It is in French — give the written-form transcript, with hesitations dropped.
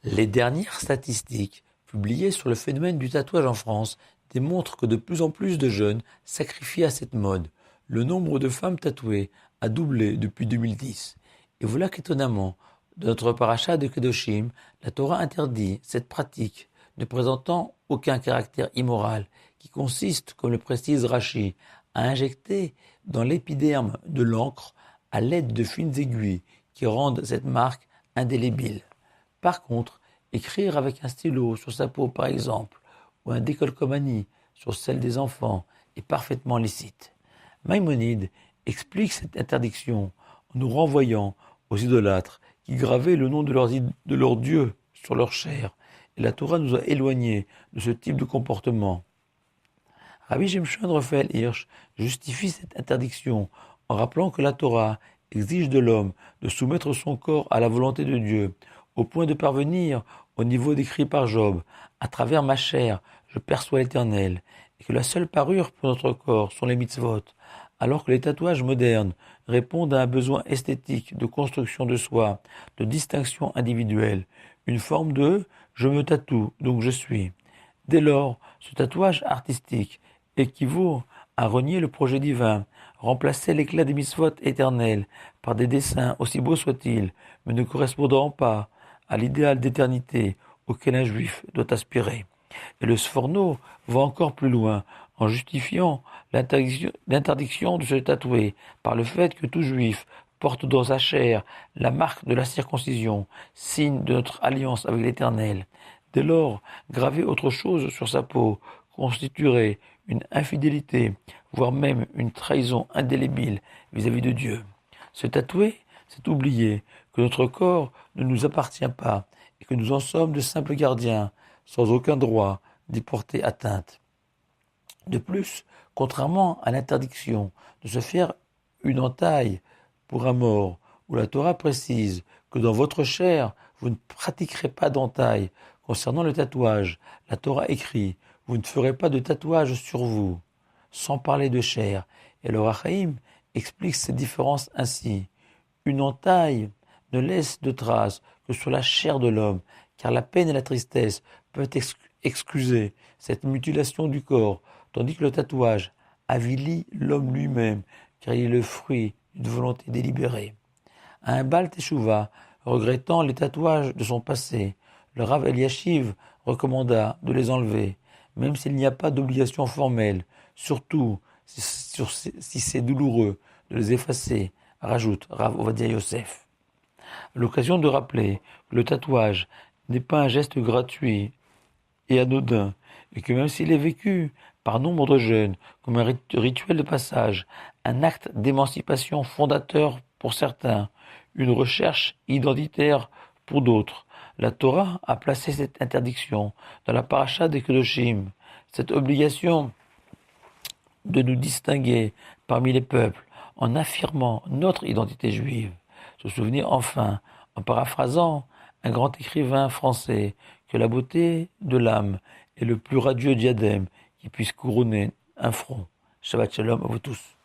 Les dernières statistiques publiées sur le phénomène du tatouage en France démontrent que de plus en plus de jeunes sacrifient à cette mode. Le nombre de femmes tatouées a doublé depuis 2010. Et voilà qu'étonnamment, dans notre paracha de Kedoshim, la Torah interdit cette pratique ne présentant aucun caractère immoral, qui consiste, comme le précise Rashi, à injecter dans l'épiderme de l'encre à l'aide de fines aiguilles qui rendent cette marque indélébile. Par contre, écrire avec un stylo sur sa peau par exemple, ou un décolcomanie sur celle des enfants est parfaitement licite. Maïmonide explique cette interdiction en nous renvoyant aux idolâtres qui gravaient le nom de leur Dieu sur leur chair, et la Torah nous a éloignés de ce type de comportement. Rabbi Shimshon Raphaël Hirsch justifie cette interdiction en rappelant que la Torah exige de l'homme de soumettre son corps à la volonté de Dieu, au point de parvenir au niveau décrit par Job. À travers ma chair, je perçois l'Éternel, et que la seule parure pour notre corps sont les mitzvot, alors que les tatouages modernes répondent à un besoin esthétique de construction de soi, de distinction individuelle, une forme de je me tatoue, donc je suis. Dès lors, ce tatouage artistique équivaut à renier le projet divin, remplacer l'éclat des mitzvot éternels par des dessins aussi beaux soient-ils, mais ne correspondant pas à l'idéal d'éternité auquel un juif doit aspirer. Et le Sforno va encore plus loin en justifiant l'interdiction de se tatouer par le fait que tout juif porte dans sa chair la marque de la circoncision, signe de notre alliance avec l'Éternel. Dès lors, graver autre chose sur sa peau constituerait une infidélité, voire même une trahison indélébile vis-à-vis de Dieu. Se tatouer, c'est oublier que notre corps ne nous appartient pas et que nous en sommes de simples gardiens, sans aucun droit d'y porter atteinte. De plus, contrairement à l'interdiction de se faire une entaille pour un mort, où la Torah précise que dans votre chair, vous ne pratiquerez pas d'entaille, concernant le tatouage, la Torah écrit « Vous ne ferez pas de tatouage sur vous », sans parler de chair. Et le Rachaïm explique cette différence ainsi. Une entaille ne laisse de traces que sur la chair de l'homme, car la peine et la tristesse peuvent excuser cette mutilation du corps, tandis que le tatouage avilit l'homme lui-même, car il est le fruit d'une volonté délibérée. À un Baal Teshuva, regrettant les tatouages de son passé, le Rav Eliashiv recommanda de les enlever, même s'il n'y a pas d'obligation formelle, surtout si c'est douloureux de les effacer, rajoute Rav Ovadia Yosef. À l'occasion de rappeler que le tatouage n'est pas un geste gratuit et anodin, et que même s'il est vécu par nombre de jeunes comme un rituel de passage, un acte d'émancipation fondateur pour certains, une recherche identitaire pour d'autres, la Torah a placé cette interdiction dans la paracha des Kedoshim, cette obligation de nous distinguer parmi les peuples en affirmant notre identité juive. Se souvenir enfin, en paraphrasant un grand écrivain français, que la beauté de l'âme est le plus radieux diadème qui puisse couronner un front. Shabbat shalom à vous tous.